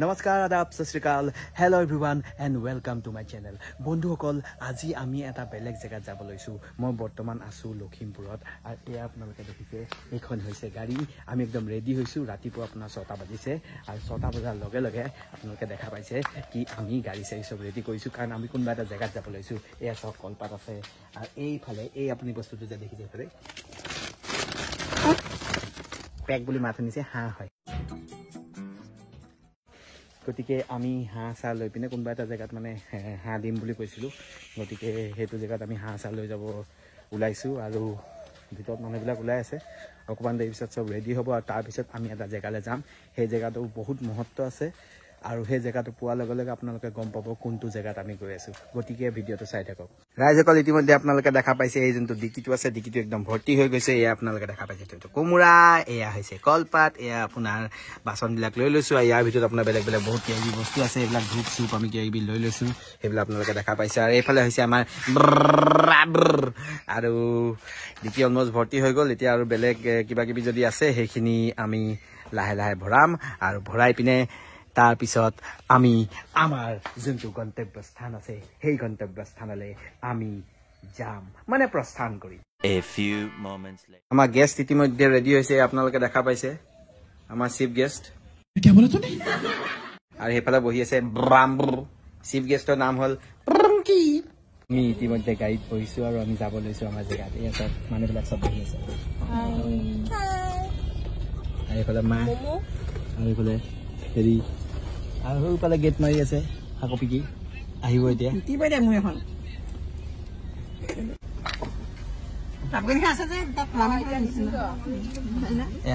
নমস্কাৰ আদাব সত শ্ৰী আকাল hello' everyone and welcome to my channel বন্ধুসকল আজি আমি এটা বেলেগ জেগাত যাব লৈছোঁ মই বৰ্তমান আছোঁ লখিমপুৰত আৰু এয়া আপোনালোকে দেখিছে এইখন হৈছে গাড়ী আমি একদম ৰেডি হৈছোঁ ৰাতিপুৱা আপোনাৰ 6টা বাজিছে আৰু 6টা বজাৰ লগে লগে আপোনালোকে দেখা পাইছে কি আমি গাড়ী চাৰি চব ৰেডি কৰিছোঁ কাৰণ আমি কোনোবা এটা জেগাত যাব লৈছোঁ এয়া চব কলপাত আছে আৰু এইফালে এই আপুনি বস্তুটো যে দেখিছে এইফালে পেক বুলি মাত শুনিছে হাঁহ হয় গতিকে আমি হাঁহ চাহ লৈ পিনে কোনোবা এটা জেগাত মানে হাঁহ দিম বুলি কৈছিলোঁ গতিকে সেইটো জেগাত আমি হাঁহ চাহ লৈ যাব ওলাইছোঁ আৰু ভিতৰত মানুহবিলাক ওলাই আছে অকণমান দেৰি পিছত চব ৰেডি হ'ব আৰু তাৰপিছত আমি এটা জেগালৈ যাম সেই জেগাটো বহুত মহত্ব আছে আৰু সেই জেগাটো পোৱাৰ লগে লগে আপোনালোকে গম পাব কোনটো জেগাত আমি গৈ আছোঁ গতিকে ভিডিঅ'টো চাই থাকক ৰাইজসকল ইতিমধ্যে আপোনালোকে দেখা পাইছে এই যোনটো ডিকিটো আছে ডিকিটো একদম ভৰ্তি হৈ গৈছে এয়া আপোনালোকে দেখা পাইছে এইটো কোমোৰা এয়া হৈছে কলপাত এয়া আপোনাৰ বাচনবিলাক লৈ লৈছোঁ আৰু ইয়াৰ ভিতৰত আপোনাৰ বেলেগ বেলেগ বহুত কিবা বস্তু আছে এইবিলাক ধূপ চুপ আমি কিবা লৈ লৈছোঁ সেইবিলাক আপোনালোকে দেখা পাইছে আৰু এইফালে হৈছে আমাৰ আৰু ডিকি অলমষ্ট ভৰ্তি হৈ গ'ল এতিয়া আৰু বেলেগ কিবা কিবি যদি আছে সেইখিনি আমি লাহে লাহে ভৰাম আৰু ভৰাই পিনে তাৰপিছত আমি আমাৰ যোনটো গন্তব্যস্থান আছে সেই গন্তব্যস্থানলৈ আমি যাম মানে প্ৰস্থান কৰিম আমাৰ গেষ্ট ইতিমধ্যে ৰেডি হৈছে আপোনালোকে দেখা পাইছে আমাৰ চিফ গেষ্ট আৰু সেইফালে বহি আছে চিফ গেষ্টৰ নাম হ'ল আমি ইতিমধ্যে গাড়ীত বহিছোঁ আৰু আমি যাব লৈছোঁ আমাৰ জেগাত এয়া চব মানুহবিলাক চব বহি আছে আৰু এইফালে মা আৰু এইফালে হেৰি আৰু সৰুফালে গেট মাৰি আছে আকৌ পিকি আহিব এতিয়া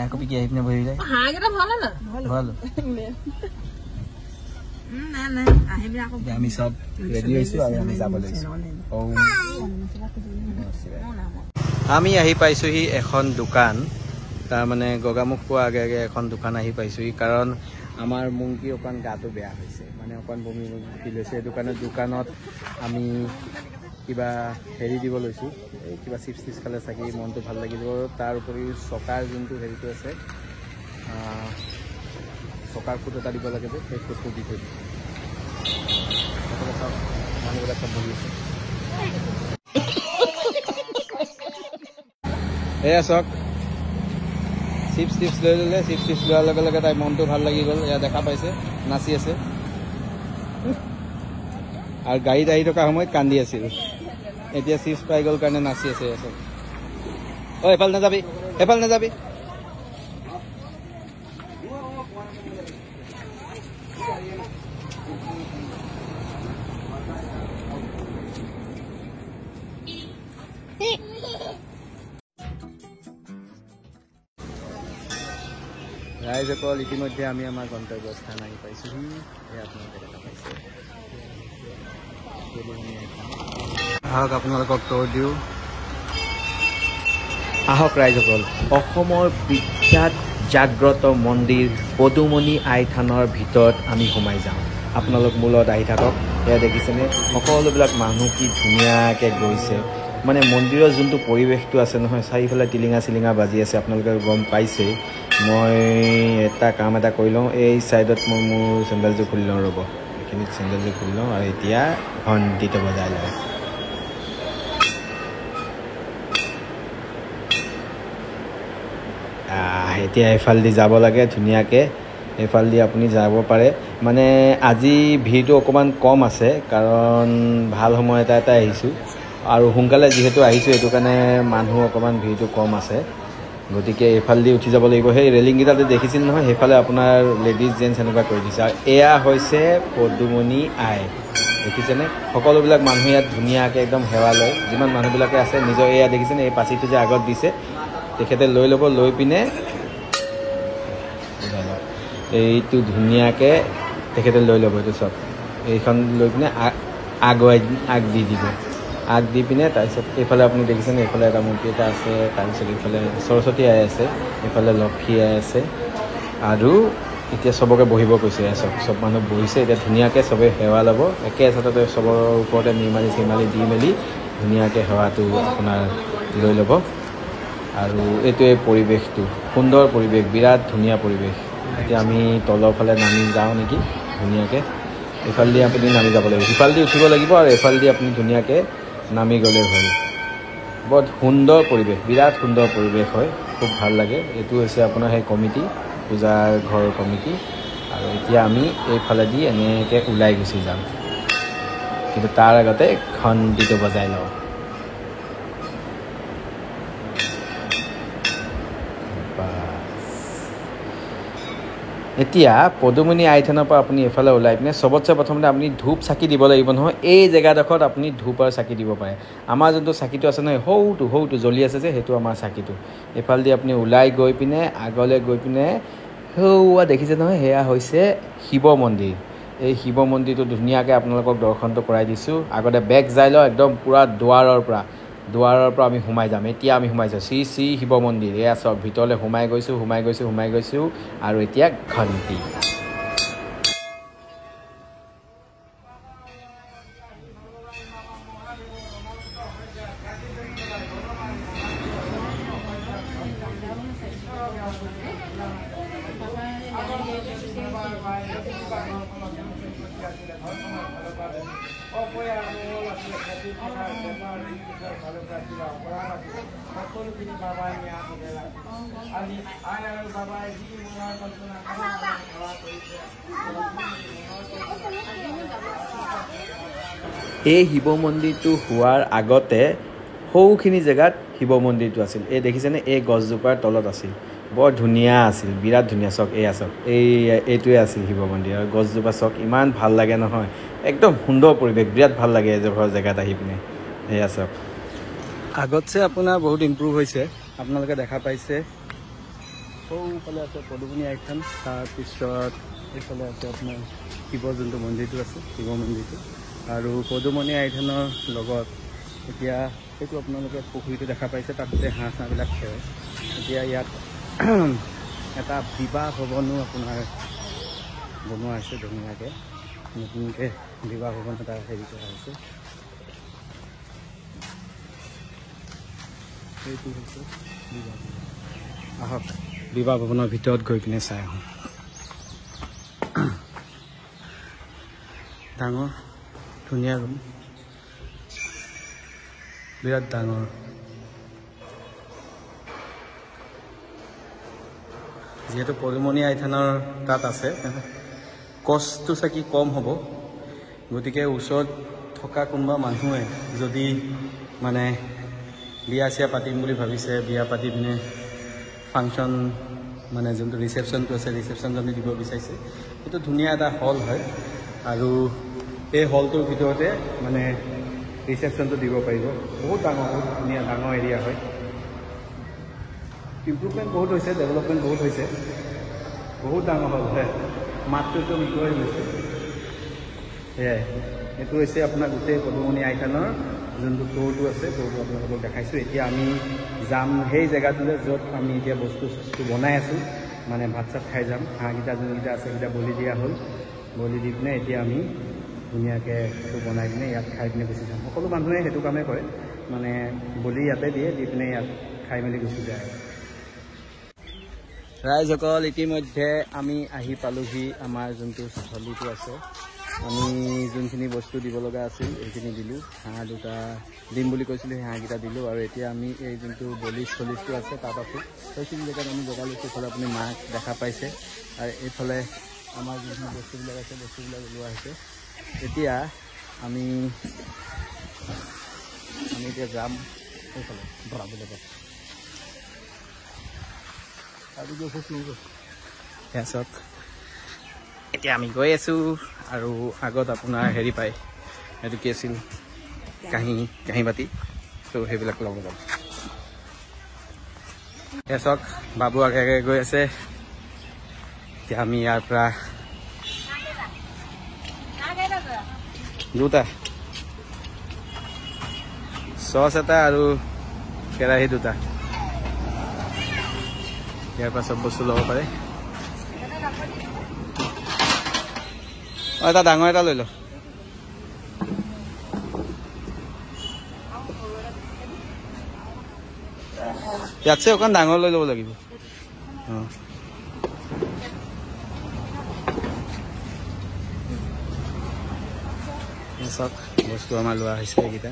আকৌ পিকি আহি পিনে বহি যায় আমি চব ৰেডি হৈছোঁ আৰু আমি যাব লৈছোঁ আমি আহি পাইছোঁহি এখন দোকান তাৰমানে গগামুখ পোৱাৰ আগে আগে এখন দোকান আহি পাইছোঁহি কাৰণ আমাৰ মুংকি অকণ গাটো বেয়া হৈছে মানে অকণ বমি উঠি লৈছে দোকানত আমি কিবা হেৰি দিব লৈছোঁ এই কিবা চিপছ টিপছ খালে চাগি মনটো ভাল লাগি যাব তাৰ উপৰিও চকাৰ যোনটো হেৰিটো আছে চকাৰ ফুট এটা দিব লাগে যে সেই ফুটটো দি থৈ দিছোঁ চব মানুহবিলাক চব বহি আছে এয়া চক চিপছ টিপছ লৈ ল'লে চিপছ টিপছ লোৱাৰ লগে লগে তাই মনটো ভাল লাগি গ'ল এয়া দেখা পাইছে নাচি আছে আৰু গাড়ীত আহি থকা সময়ত কান্দি আছিল এতিয়া চিপছ পাই গ'ল কাৰণে নাচি আছে চব অ' এইফালে নাযাবি ৰাইজসকল ইতিমধ্যে আমি আমাৰ গন্তব্যস্থান আহি পাইছোঁহি এয়া আপোনালোকে দেখা পাইছে আহক আপোনালোকক ট'ৰ দিওঁ আহক ৰাইজসকল অসমৰ বিখ্যাত জাগ্ৰত মন্দিৰ পদুমণি আই থানৰ ভিতৰত আমি সোমাই যাওঁ আপোনালোক মোৰ লগত আহি থাকক এয়া দেখিছেনে সকলোবিলাক মানুহ কি ধুনীয়াকৈ গৈছে মানে মন্দিৰৰ যোনটো পৰিৱেশটো আছে নহয় চাৰিওফালে টিলিঙা চিলিঙা বাজি আছে আপোনালোকে গম পাইছেই মই এটা কাম এটা কৰি লওঁ এই ছাইডত মই মোৰ চেণ্ডেলযোৰ খুলি লওঁ ৰ'ব এইখিনিত চেণ্ডেলযোৰ খুলি লওঁ আৰু এতিয়া ঘণ্টিটো বজাই লওঁ এতিয়া এইফালেদি যাব লাগে ধুনীয়াকৈ এইফালেদি আপুনি যাব পাৰে মানে আজি ভিৰটো অকণমান কম আছে কাৰণ ভাল সময় এটা আহিছোঁ আৰু সোনকালে যিহেতু আহিছোঁ সেইটো কাৰণে মানুহ অকণমান ভিৰটো কম আছে গতিকে এইফালেদি উঠি যাব লাগিব সেই ৰেলিংকেইটাতে দেখিছিল নহয় সেইফালে আপোনাৰ লেডিজ জেণ্টছ এনেকুৱা কৰি দিছে আৰু এয়া হৈছে পদুমণি আই দেখিছেনে সকলোবিলাক মানুহ ইয়াত ধুনীয়াকৈ একদম সেৱা লয় যিমান মানুহবিলাকে আছে নিজৰ এয়া দেখিছেনে এই পাচিটো যে আগত দিছে তেখেতে লৈ ল'ব লৈ পিনে এইটো ধুনীয়াকৈ তেখেতে লৈ ল'ব এইটো চব এইখন লৈ পিনে আগ দি দিব আগ দি পিনে তাৰপিছত এইফালে আপুনি দেখিছেনে এইফালে এটা মূৰ্তি এটা আছে তাৰপিছত এইফালে সৰস্বতী আই আছে এইফালে লক্ষী আই আছে আৰু এতিয়া চবকে বহিব কৈছে চব মানুহ বহিছে এতিয়া ধুনীয়াকৈ চবে সেৱা ল'ব একে এচাততে চবৰ ওপৰতে নিৰ্মালি চিমালি দি মেলি ধুনীয়াকৈ সেৱাটো আপোনাৰ লৈ ল'ব আৰু এইটোৱে পৰিৱেশটো সুন্দৰ পৰিৱেশ বিৰাট ধুনীয়া পৰিৱেশ এতিয়া আমি তলৰ ফালে নামি যাওঁ নেকি ধুনীয়াকৈ এইফালেদি আপুনি নামি যাব লাগিব সিফালেদি উঠিব লাগিব আৰু এইফালেদি আপুনি ধুনীয়াকৈ নামি গ'লে হ'ল বৰ সুন্দৰ পৰিৱেশ বিৰাট সুন্দৰ পৰিৱেশ হয় খুব ভাল লাগে এইটো হৈছে আপোনাৰ সেই কমিটি পূজাৰ ঘৰৰ কমিটি আৰু এতিয়া আমি এইফালেদি এনেকৈ ওলাই গুচি যাম কিন্তু তাৰ আগতে ঘণ্টিটো বজাই লওঁ এতিয়া পদুমণি আই থানৰ পৰা আপুনি এইফালে ওলাই পিনে চবতছে প্ৰথমতে আপুনি ধূপ চাকি দিব লাগিব নহয় এই জেগাডোখৰত আপুনি ধূপ আৰু চাকি দিব পাৰে আমাৰ যোনটো চাকিটো আছে নহয় সৌটো জ্বলি আছে যে সেইটো আমাৰ চাকিটো এইফালেদি আপুনি ওলাই গৈ পিনে আগলৈ গৈ পিনে সেয়া দেখিছে নহয় সেয়া হৈছে শিৱ মন্দিৰ এই শিৱ মন্দিৰটো ধুনীয়াকৈ আপোনালোকক দৰ্শনটো কৰাই দিছোঁ আগতে বেক যাই লওঁ একদম পূৰা দুৱাৰৰ পৰা আমি সোমাই যাম এতিয়া আমি সোমাইছোঁ শ্ৰী শ্ৰী শিৱ মন্দিৰ এয়া চাওক ভিতৰলৈ সোমাই গৈছোঁ আৰু এতিয়া ঘণ্টি এই শিৱ মন্দিৰটো হোৱাৰ আগতে সৌখিনি জেগাত শিৱ মন্দিৰটো আছিল এই দেখিছেনে এই গছজোপাৰ তলত আছিল বৰ ধুনীয়া আছিল বিৰাট ধুনীয়া চাওক এয়া চাওক এইটোৱে আছিল শিৱ মন্দিৰ আৰু গছজোপা চাওক ইমান ভাল লাগে নহয় একদম সুন্দৰ পৰিৱেশ বিৰাট ভাল লাগে এজোপা জেগাত আহি পিনে এয়া চাওক আগতছে আপোনাৰ বহুত ইম্প্ৰুভ হৈছে আপোনালোকে দেখা পাইছে সৌফালে আছে পদুমণি আইথান তাৰপিছত এইফালে আছে আপোনাৰ শিৱ যোনটো মন্দিৰটো আছে শিৱ মন্দিৰটো আৰু পদুমণি আইথানৰ লগত এতিয়া সেইটো আপোনালোকে পুখুৰীটো দেখা পাইছে তাতে হাঁহ চাহবিলাক খেৰে এতিয়া ইয়াত এটা বিবাহ ভৱনো আপোনাৰ বনোৱা হৈছে ধুনীয়াকৈ নতুনকৈ বিবাহ ভৱন এটা হেৰি কৰা হৈছে সেইটো হৈছে বিবাহ ভৱন আহক বিবাহ ভৱনৰ ভিতৰত গৈ কিনে চাই আহোঁ ডাঙৰ ধুনীয়া ৰুম বিৰাট ডাঙৰ যিহেতু পদুমণি আইথানৰ তাত আছে কষ্টটো চাগে কম হ'ব গতিকে ওচৰত থকা কোনোবা মানুহে যদি মানে বিয়া চিয়া পাতিম বুলি ভাবিছে বিয়া পাতি পিনে ফাংচন মানে যোনটো ৰিচেপশ্যনটো আছে ৰিচেপশ্যন যদি দিব বিচাৰিছে সেইটো ধুনীয়া এটা হল হয় আৰু এই হলটোৰ ভিতৰতে মানে ৰিচেপশ্যনটো দিব পাৰিব বহুত ডাঙৰ বহুত ধুনীয়া ডাঙৰ এৰিয়া হয় ইম্প্ৰুভমেণ্ট বহুত হৈছে ডেভেলপমেণ্ট বহুত হৈছে বহুত ডাঙৰ হল হয় মাতটোতো মিটুৱাই গৈছে সেয়াই এইটো হৈছে আপোনাৰ গোটেই পদুমণি আইথানৰ যোনটো ট'ৰটো আছে ট'ৰটো আপোনালোকক দেখাইছোঁ এতিয়া আমি যাম সেই জেগাটোলৈ য'ত আমি এতিয়া বস্তু বনাই আছোঁ মানে ভাত চাত খাই যাম হাঁহকেইটা যোনকেইটা আছে সেইকেইটা বলি দিয়া হ'ল বলি দি পিনে এতিয়া আমি ধুনীয়াকৈ সেইটো বনাই পিনে ইয়াত খাই পিনে গুচি যাম সকলো মানুহে সেইটো কামেই কৰে মানে বলি ইয়াতে দিয়ে দি পিনে ইয়াত খাই মেলি গুচি যায় ৰাইজসকল ইতিমধ্যে আমি আহি পালোহি আমাৰ যোনটো স্থলীটো আছে আমি যোনখিনি বস্তু দিব লগা আছিল সেইখিনি দিলোঁ হাঁহ দুটা দিম বুলি কৈছিলোঁ সেই হাঁহকেইটা দিলোঁ আৰু এতিয়া আমি এই যোনটো স্থলীটো আছে তাত আছোঁ সেইখিনি জেগাত আমি জেগা লৈছোঁ এইফালে আপুনি মাক দেখা পাইছে আৰু এইফালে আমাৰ যোনখিনি বস্তুবিলাক আছে বস্তুবিলাক ওলোৱা হৈছে এতিয়া আমি এতিয়া যাম সেইফালে ভৰাবলৈ তাৰপিছত এতিয়া আমি গৈ আছোঁ আৰু আগত আপোনাৰ হেৰি পায় এইটো কি আছিল কাঁহী বাতি ত' সেইবিলাক ল'ব যাম এয়া চাওক বাবু আগে আগে গৈ আছে এতিয়া আমি ইয়াৰ পৰা দুটা চচ এটা আৰু কেৰাহী দুটা ইয়াৰ পৰা চব বস্তু ল'ব পাৰে এটা ডাঙৰ এটা লৈ ল ইয়াতছে অকণ ডাঙৰ লৈ ল'ব লাগিব চাওক বস্তু আমাৰ লোৱা হৈছে এইকেইটা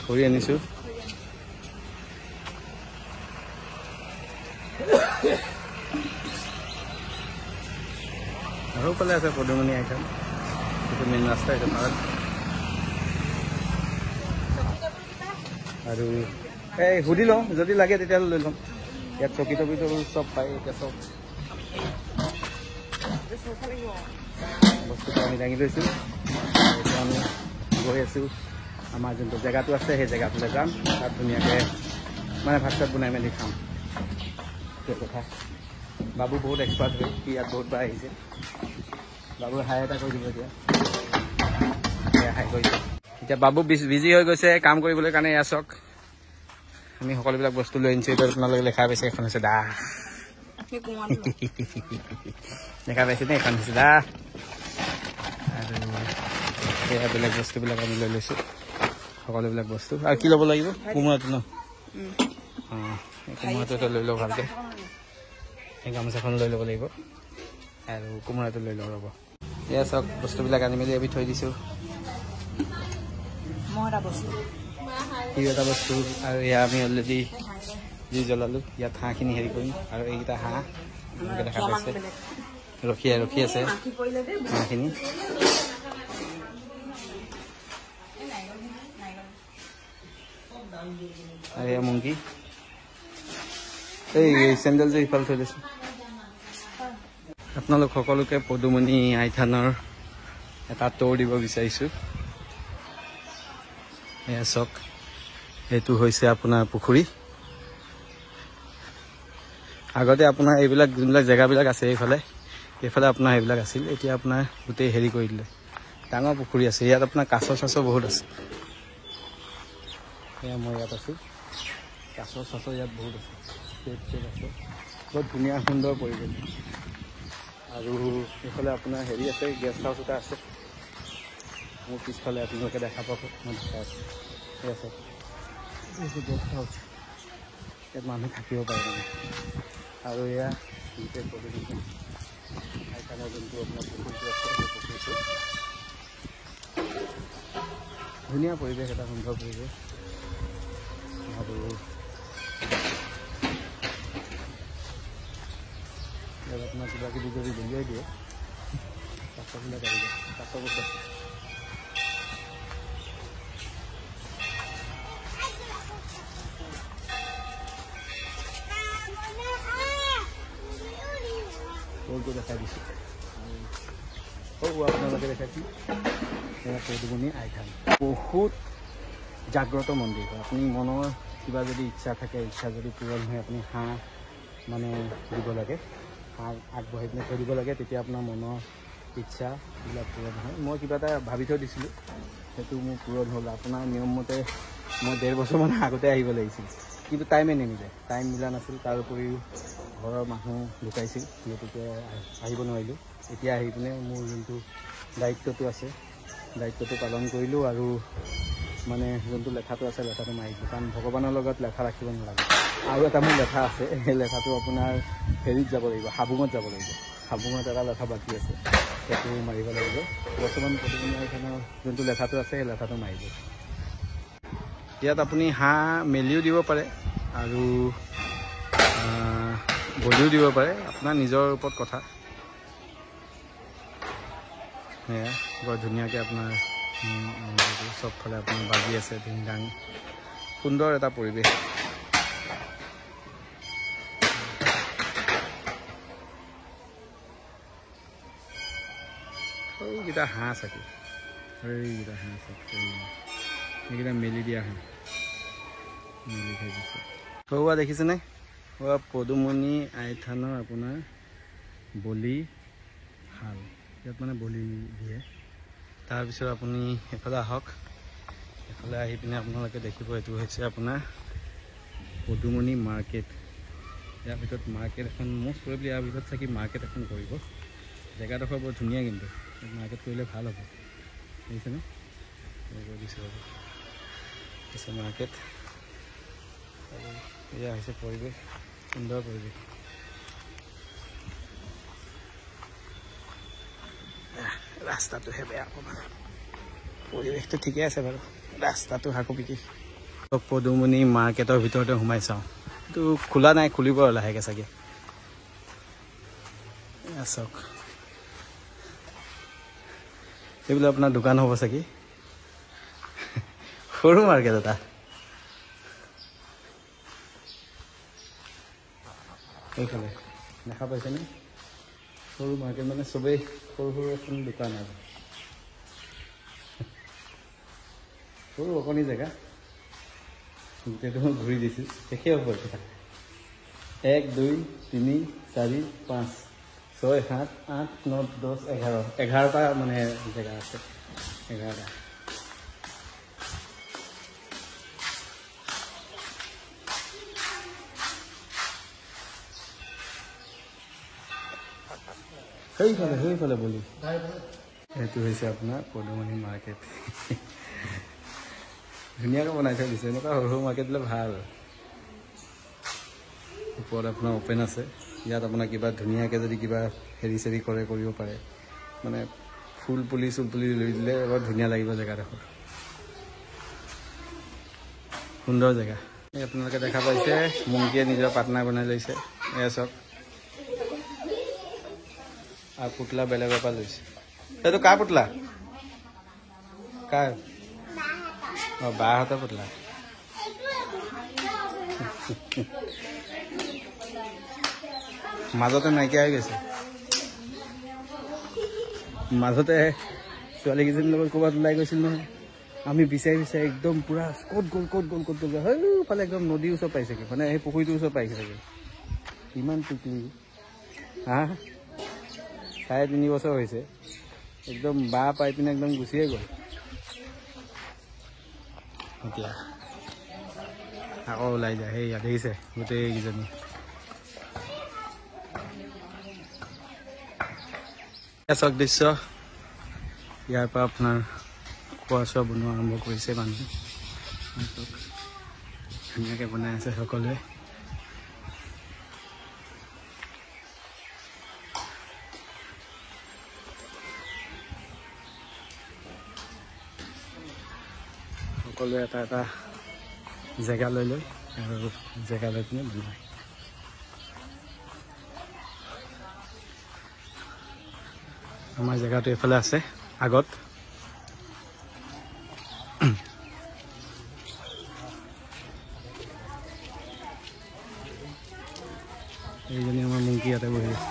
খৰি আনিছোঁ আৰু ফালে আছে পদুমণি আইটেম এইটো মেইন ৰাস্তা এইটো পাৰত আৰু এই সুধি লওঁ যদি লাগে তেতিয়াহ'লে লৈ ল'ম ইয়াত চকী টকীটো চব পায় এতিয়া চব বস্তুটো আমি দাঙি লৈছোঁ এতিয়া আমি গৈ আছোঁ আমাৰ যোনটো জেগাটো আছে সেই জেগাটোলৈ যাম তাত ধুনীয়াকৈ মানে ভাত চাত বনাই মেলি খাম সেইটো কথা বাবু বহুত এক্সপাৰ্ট হয় সি ইয়াত বহুতবাৰ আহিছে বাবু হাই এটা কৰি দিব এতিয়া হাই কৰিছে এতিয়া বাবু বিজি হৈ গৈছে কাম কৰিবলৈ কাৰণে এয়া চাওক আমি সকলোবিলাক বস্তু লৈ আনিছোঁ এতিয়া আপোনালোকে লেখা পাইছে এখন হৈছে দা দেখা পাইছে নে এখন হৈছে দা আৰু সেয়া বেলেগ বস্তুবিলাক আমি লৈ লৈছোঁ সকলোবিলাক বস্তু আৰু কি ল'ব লাগিব কোমোৰাটো ন অঁ কোমোৰাটো এটা লৈ লওঁ ভালকৈ এই গামোচাখন লৈ ল'ব লাগিব আৰু কোমোৰাটো লৈ লওঁ ৰ'ব এয়া চাওক বস্তুবিলাক আনি মেলি আমি থৈ দিছোঁ এটা বস্তু আৰু এয়া আমি অলৰেডি জুই জ্বলালোঁ ইয়াত হাঁহখিনি হেৰি কৰিম আৰু এইকেইটা হাঁহ দেখা পাইছে ৰখি আছে হাঁহখিনি আৰু এয়া মুৰ্গী এই চেণ্ডেল যে ইফালে থৈ দিছোঁ আপোনালোক সকলোকে পদুমণি আইথানৰ এটা ট'ৰ দিব বিচাৰিছোঁ এয়া চাওক এইটো হৈছে আপোনাৰ পুখুৰী আগতে আপোনাৰ এইবিলাক যোনবিলাক জেগাবিলাক আছে এইফালে আপোনাৰ এইবিলাক আছিল এতিয়া আপোনাৰ গোটেই হেৰি কৰি দিলে ডাঙৰ পুখুৰী আছে ইয়াত আপোনাৰ কাছ চাছ বহুত আছে এয়া মই ইয়াত আছোঁ কাছ চাছ ইয়াত বহুত আছে আছে বহুত ধুনীয়া সুন্দৰ পৰিৱেশ আৰু এইফালে আপোনাৰ হেৰি আছে গেষ্ট হাউচ এটা আছে মোৰ পিছফালে আপোনালোকে দেখা পাব মই দেখা আছোঁ ঠিক আছে এইটো গেষ্ট হাউচ ইয়াত মানুহ থাকিব পাৰে মানে আৰু এয়া গোটেই পদুমণি আইথানৰ যোনটো আপোনাৰ পুখুৰীটো আছে সেই পুখুৰীটো ধুনীয়া পৰিৱেশ এটা সুন্দৰ পৰিৱেশ আৰু ইয়াত আপোনাৰ কিবা কিবি যদি দলিয়াই দিয়ে কাছবিলাক আহিব কাছ বস্তু বহুতো দেখাই দিছোঁ আপোনালোকে দেখাইছোঁ এয়া পদুমণি আইথান বহুত জাগ্ৰত মন্দিৰ হয় আপুনি মনৰ কিবা যদি ইচ্ছা থাকে ইচ্ছা যদি পূৰণ হয় আপুনি হাঁহ মানে দিব লাগে হাঁহ আগবঢ়াই পিনে থৈ দিব লাগে তেতিয়া আপোনাৰ মনৰ ইচ্ছাবিলাক পূৰণ হয় মই কিবা এটা ভাবি থৈ দিছিলোঁ সেইটো মোৰ পূৰণ হ'ল আপোনাৰ নিয়মমতে মই 1.5 বছৰমান আগতে আহিব লাগিছিল কিন্তু টাইমে নিমিলে টাইম মিলা নাছিল তাৰ উপৰিও ঘৰৰ মানুহ ঢুকাইছিল গতিকে আহিব নোৱাৰিলোঁ এতিয়া আহি পিনে মোৰ যোনটো দায়িত্বটো আছে দায়িত্বটো পালন কৰিলোঁ আৰু মানে যোনটো লেঠাটো আছে লেঠাটো মাৰিছোঁ কাৰণ ভগৱানৰ লগত লেঠা ৰাখিব নালাগে আৰু এটা মোৰ লেঠা আছে সেই লেঠাটো আপোনাৰ হেৰিত যাব লাগিব হাবুঙত যাব লাগিব হাবুঙত এটা লেঠা বাকী আছে সেইটো মাৰিব লাগিব বৰ্তমান পদুমণি আইথানৰ যোনটো লেঠাটো আছে সেই লেঠাটো মাৰিব ইয়াত আপুনি হাঁহ মেলিও দিব পাৰে আৰু বলিও দিব পাৰে আপোনাৰ নিজৰ ওপৰত কথা সেয়া বৰ ধুনীয়াকৈ আপোনাৰ চবফালে আপোনাৰ বাজি আছে ধিংধাং সুন্দৰ এটা পৰিৱেশ এইকেইটা হাঁহ চাগে এইকেইটা হাঁহ চাগে এইকেইটা মেলি দিয়া হাঁহ মেলি থৈ দিছে সৰুৱা দেখিছেনে পদুমণি আইথানৰ আপোনাৰ বলি শাল ইয়াত মানে বলি দিয়ে তাৰপিছত আপুনি এফালে আহক এফালে আহি পিনে আপোনালোকে দেখিব এইটো হৈছে আপোনাৰ পদুমণি মাৰ্কেট ইয়াৰ ভিতৰত মাৰ্কেট এখন মষ্ট প্ৰবেবলি ইয়াৰ ভিতৰত থাকি মাৰ্কেট এখন কৰিব জেগাডোখৰ বৰ ধুনীয়া কিন্তু মাৰ্কেট কৰিলে ভাল হ'ব দেখিছেনে কৈ দিছোঁ হ'ব আছে মাৰ্কেট আৰু এয়া হৈছে পৰিৱেশ সুন্দৰ পৰিৱেশ ৰাস্তাটোহে বেয়া অকণমান পৰিৱেশটো ঠিকে আছে বাৰু ৰাস্তাটো হাকুপিকি পদুমণি মাৰ্কেটৰ ভিতৰতে সোমাই চাওঁ এইটো খোলা নাই খুলিব আৰু লাহেকৈ চাগে চাওক এইবিলাক আপোনাৰ দোকান হ'ব চাগে সৰু মাৰ্কেট এটা এইফালে দেখা পাইছেনে সৰু মাৰ্কেট মানে চবেই সৰু সৰু এখন দোকান আৰু সৰু অকণি জেগা গোটেইটো মই ঘূৰি দিছোঁ শেষেই হ'ব এতিয়া 1 2 3 4 5 6 7 8 9 10 11টা মানে জেগা আছে 11টা সেইফালে বুলি এইটো হৈছে আপোনাৰ পদুমণি মাৰ্কেট ধুনীয়াকৈ বনাই থৈ দিছে এনেকুৱা সৰু সৰু মাৰ্কেটবিলাক ভাল ওপৰত আপোনাৰ অ'পেন আছে ইয়াত আপোনাৰ কিবা ধুনীয়াকৈ যদি কিবা হেৰি চেৰি কৰিব পাৰে মানে ফুল পুলি লৈ দিলে বৰ ধুনীয়া লাগিব জেগাডোখৰ সুন্দৰ জেগা এই আপোনালোকে দেখা পাইছে মুংকিয়ে নিজৰ পাৰ্টনাৰ বনাই লৈছে এয়া চাওক আৰু পুতলা বেলেগৰ পৰা লৈছে এইটো কাৰ পুতলা কাৰ অঁ বাহঁতৰ পুতলা মাজতে নাইকিয়া হৈ গৈছে মাজতে ছোৱালীকেইজনীৰ লগত ক'ৰবাত ওলাই গৈছিল নহয় আমি বিচাৰি একদম পূৰা ক'ত গ'ল সেইফালে একদম নদীৰ ওচৰত পাইছেগৈ মানে সেই পুখুৰীটোৰ ওচৰত পাইছে চাগে ইমান টুকলি হা 3.5 বছৰ হৈছে একদম বাঁহ পাই পিনে একদম গুচিয়ে গ'ল এতিয়া আকৌ ওলাই যায় সেই ইয়াত দেখিছে গোটেইকেইজনী চাওক দৃশ্য ইয়াৰ পৰা আপোনাৰ খোৱা চোৱা বনোৱা আৰম্ভ কৰিছে মানুহে ধুনীয়াকৈ বনাই আছে সকলোৱে সকলোৱে এটা এটা জেগা লৈ আৰু জেগা লৈ পিনে বনায় আমাৰ জেগাটো এইফালে আছে আগত এইজনী আমাৰ মুংকি ইয়াতে বহি আছে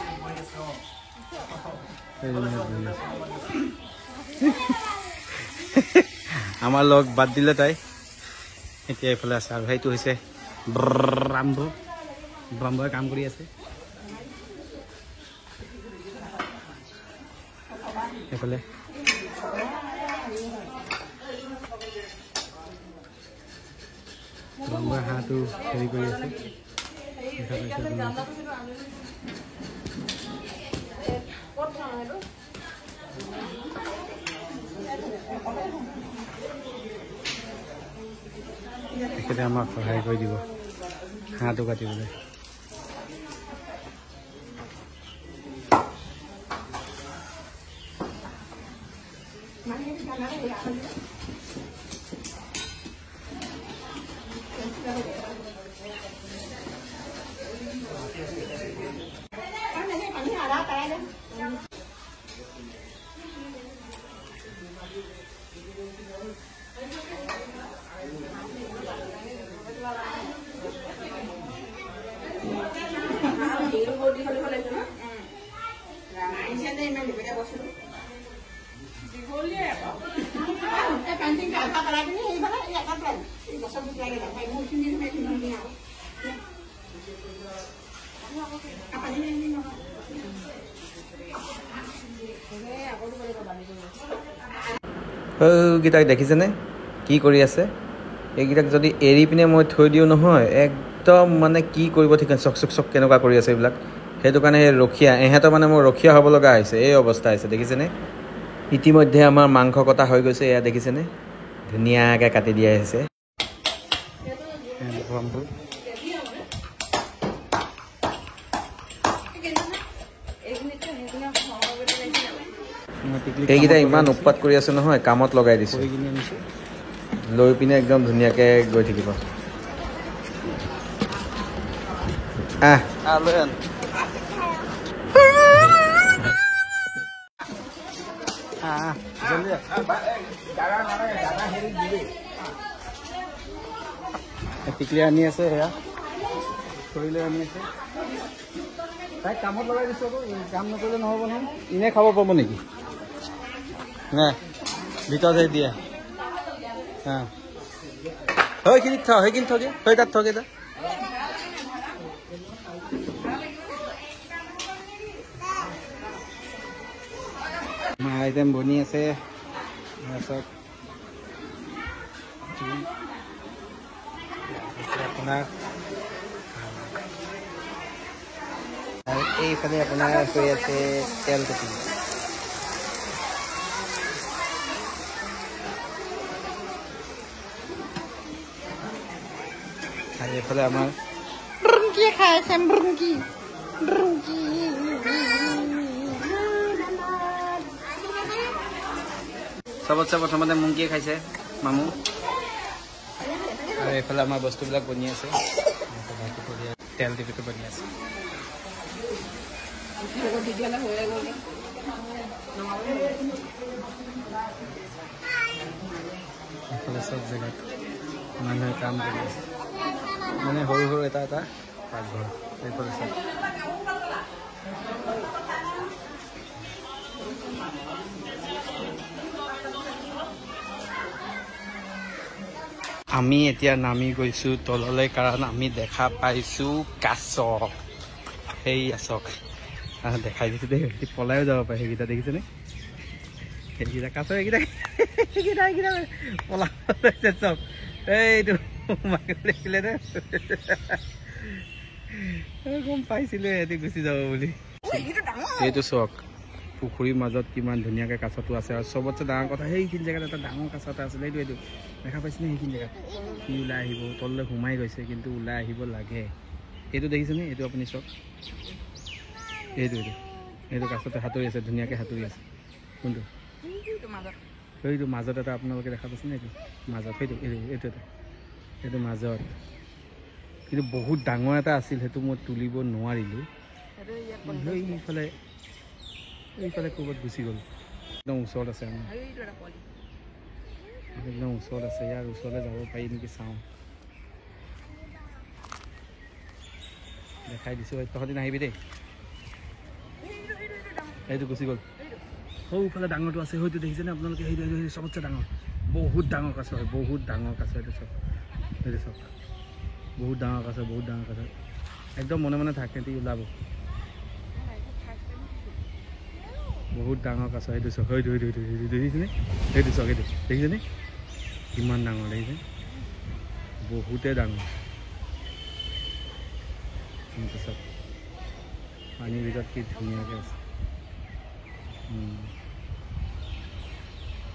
আমাৰ লগ বাদ দিলে তাই এতিয়া এইফালে আছে আৰু সেইটো হৈছে ব্ৰহ্মই কাম কৰি আছে এইফালে ব্ৰহ্মই হাঁহটো হেৰি কৰি আছে তেখেতে আমাক সহায় কৰি দিব হাঁহটো কাটিবলৈ গীতাক দেখিছেনে কি কৰি আছে এইকেইটাক যদি এৰি পিনে মই থৈ দিওঁ নহয় একদম মানে কি কৰিব ঠিক আছে চক কেনেকুৱা কৰি আছে এইবিলাক সেইটো কাৰণে ৰখীয়া এহেঁতৰ মানে মোৰ ৰখীয়া হ'ব লগা হৈছে এই অৱস্থা হৈছে দেখিছেনে ইতিমধ্যে আমাৰ মাংস কটা হৈ গৈছে এয়া দেখিছেনে ধুনীয়াকৈ কাটি দিয়া হৈছে এইকেইটা ইমান উৎপাত কৰি আছে নহয়, কামত লগাই দিছোঁ, লৈ পিনে একদম ধুনীয়াকৈ গৈ থাকিব। লৈ আন টিকলি আনি আছে, সেয়া খৰিলৈ আনি আছে। তাইক কামত লগাই দিছোঁ আকৌ, কাম নকৰিলে নহ'ব নহয়। এনেই খাব পাব নেকি? নাই, ভিতৰতে দিয়া। সেইখিনিত থ, সেইখিনিত থগে, সেই তাত থগে। আইটেম বনি আছে, তাৰপিছত আপোনাৰ আৰু এইফালে আপোনাৰ হৈ আছে তেল কটি। আৰু এইফালে আমাৰ খাই আছে চবতছে প্ৰথমতে মুংকিয়ে খাইছে মামু। আৰু এইফালে আমাৰ বস্তুবিলাক বনি আছে, তেল টিপিটো বনি আছে। এইফালে চব জেগাত মানুহে কাম কৰি আছে, মানে সৰু সৰু এটা এটা পাকঘৰ। এইফালে চব আমি এতিয়া নামি গৈছোঁ তললৈ, কাৰণ আমি দেখা পাইছোঁ কাছ। সেই আছক দেখাই দিছোঁ দেই, পলাইও যাব পাৰে সেইকেইটা, দেখিছেনে? সেইকেইটা কাছ, এইকেইটা পলাব লৈছে চব। এইটো দেখিলে নে? গম পাইছিলোঁ সিহঁতি গুচি যাব বুলি। এইটো চক পুখুৰীৰ মাজত কিমান ধুনীয়াকৈ কাছটো আছে। আৰু চবতছে ডাঙৰ কথা, সেইখিনি জেগাত এটা ডাঙৰ কাছ এটা আছিলে। এইটো দেখা পাইছেনে? সেইখিনি জেগাত সি ওলাই আহিব, তললৈ সোমাই গৈছে, কিন্তু ওলাই আহিব লাগে। এইটো দেখিছেনে? এইটো আপুনি চক, এইটো কাছতে সাঁতুৰি আছে, ধুনীয়াকৈ সাঁতুৰি আছে। কোনটো? সেইটো মাজত এটা আপোনালোকে দেখা পাইছেনে? এইটো মাজত, এইটো মাজত, কিন্তু বহুত ডাঙৰ এটা আছিল, সেইটো মই তুলিব নোৱাৰিলোঁ। এইফালে ক'ৰবাত গুচি গ'ল, একদম ওচৰত আছে, একদম ওচৰত আছে। ইয়াৰ ওচৰলৈ যাব পাৰি নেকি চাওঁ, দেখাই দিছোঁ। তহঁতি নাহিবি দেই, সেইটো গুচি গ'ল। সৌফালে ডাঙৰটো আছে, হয়তো দেখিছেনে আপোনালোকে? সেইটো চবতছে ডাঙৰ, বহুত ডাঙৰ কাছ হয়, বহুত ডাঙৰ কাছ। এইটো চব, বহুত ডাঙৰ কাছ, একদম মনে মনে থাক, সিহঁতি ওলাব। বহুত ডাঙৰ কাছ, সেইটো চক, দেখিছেনে? সেইটো চক, এইটো দেখিছেনে? কিমান ডাঙৰ দেখিছে? বহুতে ডাঙৰ। চব পানীৰ ভিতৰত কি ধুনীয়াকৈ আছে,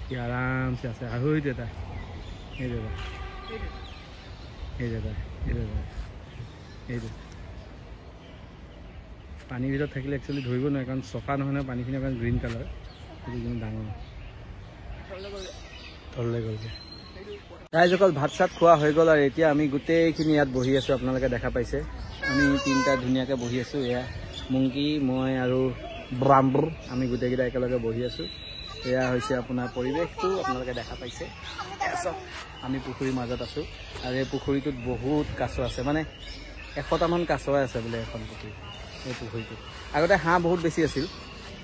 কি আৰামছে আছে। আৰু এইটো এটা, এইটো পানীৰ ভিতৰত থাকিলে একচুৱেলি ধৰিব নোৱাৰে, কাৰণ চফা নহয় নহয় পানীখিনি, অকণ গ্ৰীণ কালাৰ। সেইটো কিন্তু ডাঙৰ, তললৈ গ'লগৈ। ৰাইজসকল ভাত চাত খোৱা হৈ গ'ল, আৰু এতিয়া আমি গোটেইখিনি ইয়াত বহি আছোঁ। আপোনালোকে দেখা পাইছে আমি তিনিটা ধুনীয়াকৈ বহি আছোঁ। এয়া মুংকি, মই আৰু ব্ৰাম্বুৰ, আমি গোটেইকেইটা একেলগে বহি আছোঁ। এয়া হৈছে আপোনাৰ পৰিৱেশটো, আপোনালোকে দেখা পাইছে। চব আমি পুখুৰীৰ মাজত আছোঁ, আৰু এই পুখুৰীটোত বহুত কাছ আছে, মানে 100টামান কাছই আছে বোলে এখন পুখুৰী। এই পুখুৰীটোত আগতে হাঁহ বহুত বেছি আছিল,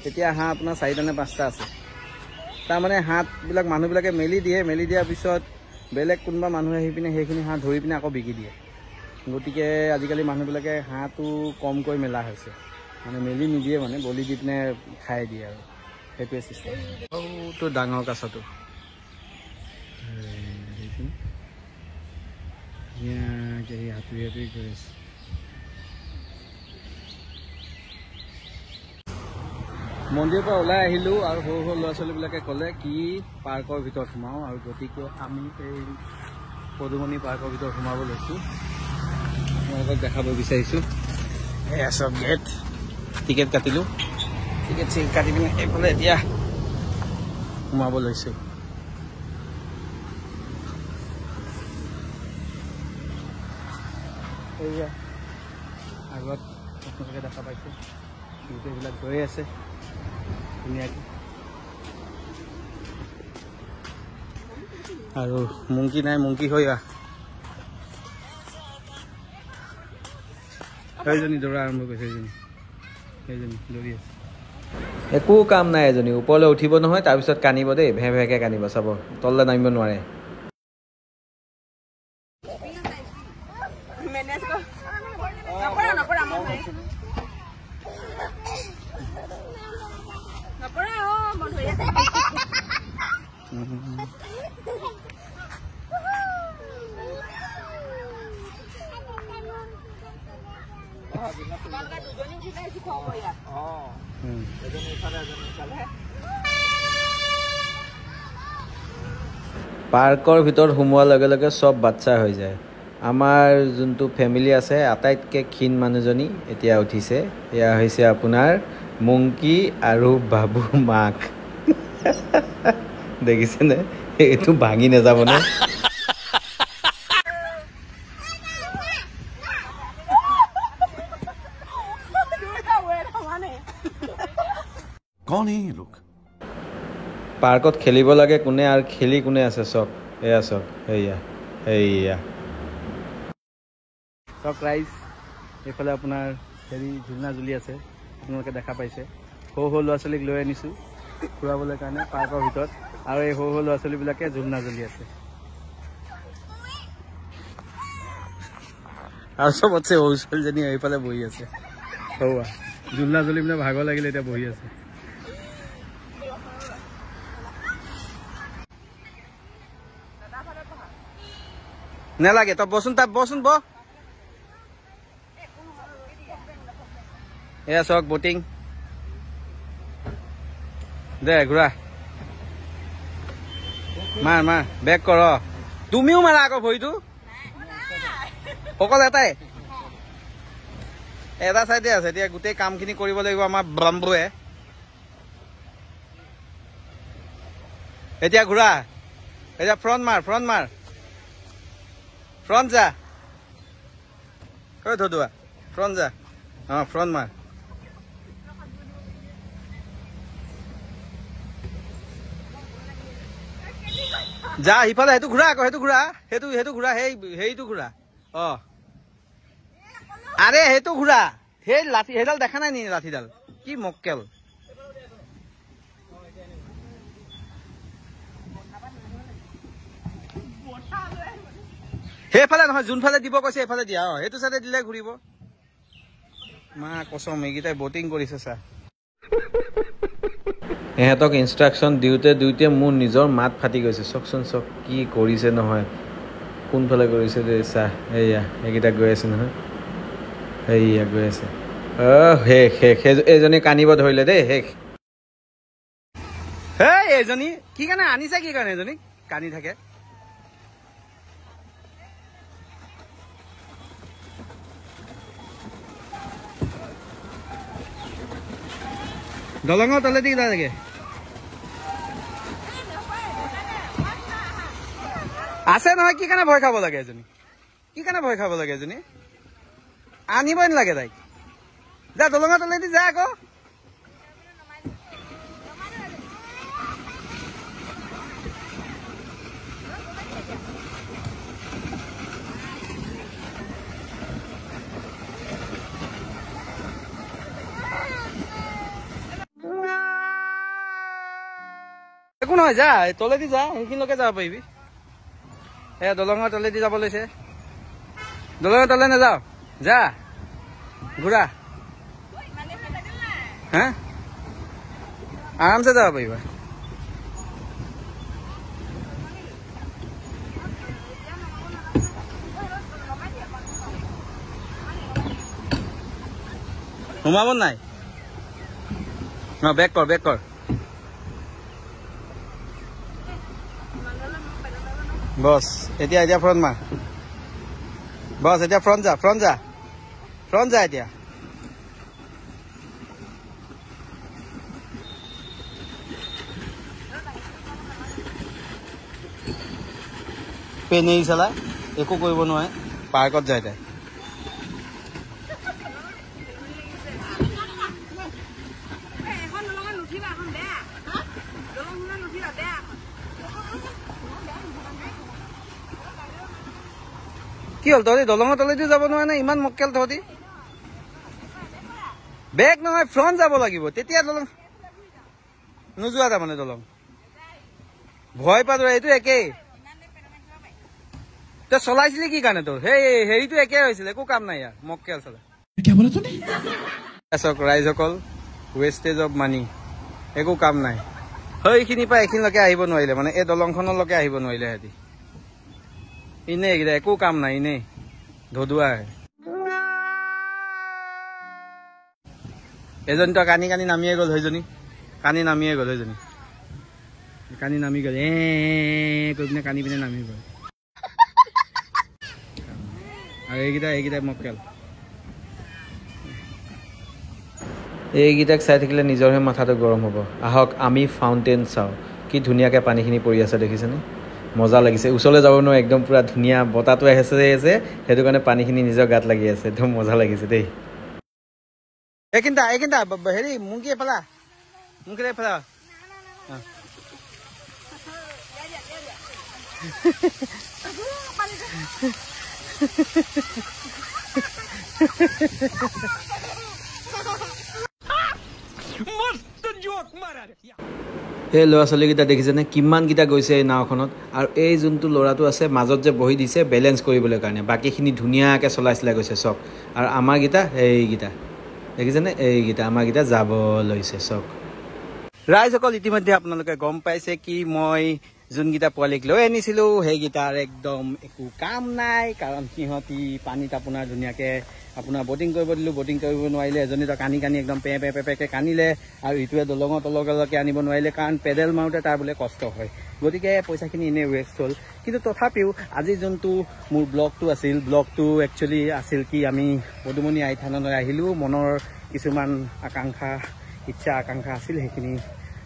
এতিয়া হাঁহ আপোনাৰ 4টা নে 5টা আছে। তাৰমানে হাঁহবিলাক মানুহবিলাকে মেলি দিয়ে, মেলি দিয়াৰ পিছত বেলেগ কোনোবা মানুহে আহি পিনে সেইখিনি হাঁহ ধৰি পিনে আকৌ বিকি দিয়ে। গতিকে আজিকালি মানুহবিলাকে হাঁহটো কমকৈ মেলা হৈছে, মানে মেলি নিদিয়ে, মানে বলি দি পিনে খাই দিয়ে, আৰু সেইটোৱে চিষ্টেম। সৌটো ডাঙৰ কাছটো সাঁতুৰি সাঁতুৰি গৈ আছে। মন্দিৰৰ পৰা ওলাই আহিলোঁ, আৰু সৰু সৰু ল'ৰা ছোৱালীবিলাকে ক'লে কি পাৰ্কৰ ভিতৰত সোমাওঁ, আৰু গতিকে আমি এই পদুমণি পাৰ্কৰ ভিতৰত সোমাব লৈছোঁ। আপোনালোকক দেখাব বিচাৰিছোঁ। এয়া চব গেট, টিকেট কাটিলোঁ, টিকেট কাটি পিনে এইফালে এতিয়া সোমাব লৈছোঁ। এইয়া আগত আপোনালোকে দেখা পাইছে গোটেইবিলাক গৈ আছে ধুনীয়াকৈ। আৰু মুংকি নাই, মুংকি হৈ সেইজনী দৌৰা আৰম্ভ কৰিছে। সেইজনী দৌৰি আছে। একো কাম নাই। এজনী ওপৰলৈ উঠিব নহয়, তাৰপিছত কান্দিব দেই, ভে ভেকৈ কান্দিব, চাব তললৈ নামিব নোৱাৰে। পাৰ্কৰ ভিতৰত সোমোৱাৰ লগে লগে চব বাচ্চা হৈ যায়। আমাৰ যোনটো ফেমিলি আছে আটাইতকৈ ক্ষীণ মানুহজনী এতিয়া উঠিছে। এয়া হৈছে আপোনাৰ মুংকি আৰু বাবু মাক। দেখিছেনে? এইটো ভাঙি নাযাবনে? পাৰ্কত খেলিব লাগে কোনে আৰু খেলি কোনে আছে চক। এয়া চক, সেয়া চক ৰাইজ। এইফালে আপোনাৰ ঝুলনা ঝুলি আছে, আপোনালোকে দেখা পাইছে। সৰু সৰু ল'ৰা ছোৱালীক লৈ আনিছোঁ ফুৰাবলৈ কাৰণে পাৰ্কৰ ভিতৰত, আৰু এই সৰু সৰু ল'ৰা ছোৱালীবিলাকে ঝুলনা ঝুলি আছে। আৰু চবতছে সৰু ছোৱালীজনী এইফালে বহি আছে। ঝুলনা ঝুলি মানে ভাগৰ লাগিলে এতিয়া বহি আছে। নালাগে, তই বচোন, তাত বচোন ব। এয়া চক বটিং দে, ঘূৰা মাৰ মাৰ, বেক কৰ। তুমিও মাৰা আকৌ ভৰিটো, অকল এটা চাইডে আছে। এতিয়া গোটেই কামখিনি কৰিব লাগিব আমাৰ ব্ৰহ্মৱে। এতিয়া ঘূৰা, এতিয়া ফ্ৰণ্ট মাৰ, ফ্ৰণ্ট যা। ধদুৱা ফ্ৰণ্ট যা, ফ্ৰণ্ট মাৰ। যা সিফালে, সেইটো ঘূৰা আকৌ, সেইটো ঘূৰা, সেইটো ঘূৰা, সেইটো ঘূৰা। আৰে সেইটো ঘূৰা, সেই লাঠি, সেইডাল দেখা নাই নি লাঠিডাল? কি মক্কেল। সেইফালে নহয়, যোনফালে দিব কৈছে সেইফালে দিয়া। সেইটো চাইডে দিলে ঘূৰিব। মা কচম, এইকেইটাই বটিং কৰিছে চা। ইহঁতক ইনষ্ট্ৰাকশ্যন দিওঁতে মোৰ নিজৰ মাত ফাটি গৈছে। চকচোন চক কি কৰিছে নহয়, কোনফালে কৰিছে দেই চাহ। এইকেইটা গৈ আছে নহয়, গৈ আছে। শেষ। এইজনী কান্দিব ধৰিলে দেই, শেষ। এইজনী কি কাৰণে আনিছে, কি কাৰণে এজনী কান্দি থাকে? দলঙৰ তলেদি লাগে আছে নহয়। কি কাৰণে ভয় খাব লাগে এজনী? আনিবই নালাগে তাইক। যা দলঙৰ তলেদি যা আকৌ। একো নহয়, যা তলেদি যা, সেইখিনিলৈকে যাব পাৰিবি। দলঙৰ তলেদি যাব লৈছে। দলঙৰ তলে নাযাও, যা ঘূৰা। আৰামছে যাব পাৰিবা। সোমাব নাই? বেক কৰ। বস এতিয়া ফ্ৰণ্ট মাৰ। বস এতিয়া ফ্ৰণ্ট যা এতিয়া। পেনেৰি চলায় একো কৰিব নোৱাৰে পাৰ্কত যায় তাই কি হ'ল তহঁতি দলঙৰ তলেদি যাব নোৱাৰে নে ইমান মক্কেল তহঁতি বেগ নহয় ফ্ৰণ্ট যাব লাগিব তেতিয়া দলং নোযোৱা তাৰমানে দলং ভয় পালো এইটো একেই তই চলাইছিলি কি কাৰণে তোৰ সেই হেৰিটো একেই হৈছিলে একো কাম নাই ইয়াৰ মক্কেল চলা চাওক ৰাইজসকল ৱেষ্টেজ অফ মানি একো কাম নাই সেইখিনিৰ পৰা এইখিনিলৈকে আহিব নোৱাৰিলে মানে এই দলংখনলৈকে আহিব নোৱাৰিলে সিহঁতি ইনে এইকেইটা একো কাম নাই এনেই ধদুৱা এজনী তই কানি কানি নামিয়ে গ'ল সেইজনী কানি নামিয়ে গ'ল সেইজনী কানি নামি গ'ল কৈ পিনে কানি পিনে নামি গ'ল আৰু এইকেইটা মক্কেল এইকেইটাক চাই থাকিলে নিজৰহে মাথাটো গৰম হ'ব আহক আমি ফাউণ্টেইন চাওঁ কি ধুনীয়াকৈ পানীখিনি পৰি আছে দেখিছেনে মজা লাগিছে ওচৰলৈ যাব নোৱাৰে একদম পূৰা ধুনীয়া বতাহটো আহিছে সেইটো কাৰণে পানীখিনি নিজৰ গাত লাগি আছে একদম মজা লাগিছে দেই এইখিনিটা হেৰি মুৰ্গী এফালা মুৰ্গী এফালা এই ল'ৰা ছোৱালীকেইটা দেখিছেনে কিমানকেইটা গৈছে এই নাওখনত আৰু এই যোনটো ল'ৰাটো আছে মাজত যে বহি দিছে বেলেঞ্চ কৰিবলৈ কাৰণে বাকীখিনি ধুনীয়াকৈ চলাই গৈছে চক আৰু আমাৰকেইটা এইকেইটা দেখিছেনে এইকেইটা আমাৰকেইটা যাব লৈছে চক ৰাইজসকল ইতিমধ্যে আপোনালোকে গম পাইছে কি মই যোনকেইটা পোৱালীক লৈ আনিছিলোঁ সেইকেইটাৰ একদম একো কাম নাই কাৰণ সিহঁতি পানীত আপোনাৰ ধুনীয়াকৈ আপোনাৰ বটিং কৰিব দিলোঁ বটিং কৰিব নোৱাৰিলে এজনীতো কানি কানি একদম পেকে কানিলে আৰু ইটোৱে দলঙৰ তললৈকে আনিব নোৱাৰিলে কাৰণ পেডেল মাৰোঁতে তাৰ বোলে কষ্ট হয় গতিকে পইচাখিনি এনেই ৱেষ্ট হ'ল কিন্তু তথাপিও আজি যোনটো মোৰ ব্লগটো আছিল ব্লগটো একচুৱেলি আছিল কি আমি পদুমণি আই থানলৈ আহিলোঁ মনৰ কিছুমান ইচ্ছা আকাংক্ষা আছিল সেইখিনি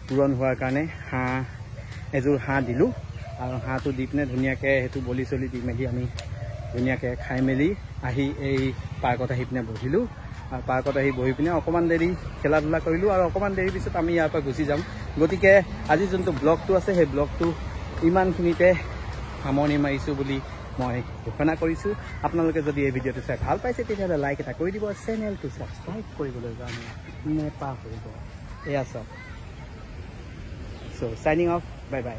পূৰণ হোৱাৰ কাৰণে এযোৰ হাঁহ দিলোঁ আৰু হাঁহটো দি পিনে ধুনীয়াকৈ সেইটো বলি চলি দি মেলি আমি ধুনীয়াকৈ খাই মেলি আহি এই পাৰ্কত আহি পিনে বহিলোঁ আৰু পাৰ্কত আহি বহি পিনে অকণমান দেৰি খেলা ধূলা কৰিলোঁ আৰু অকণমান দেৰিৰ পিছত আমি ইয়াৰ পৰা গুচি যাম গতিকে আজি যোনটো ব্লগটো আছে সেই ব্লগটো ইমানখিনিতে সামৰণি মাৰিছোঁ বুলি মই ঘোষণা কৰিছোঁ আপোনালোকে যদি এই ভিডিঅ'টো চাই ভাল পাইছে তেতিয়াহ'লে লাইক এটা কৰি দিব চেনেলটো ছাবস্ক্ৰাইব কৰিবলৈ কাৰণে নেপাহৰিব এয়া চাওক চ' চাইনিং অফ বাই বাই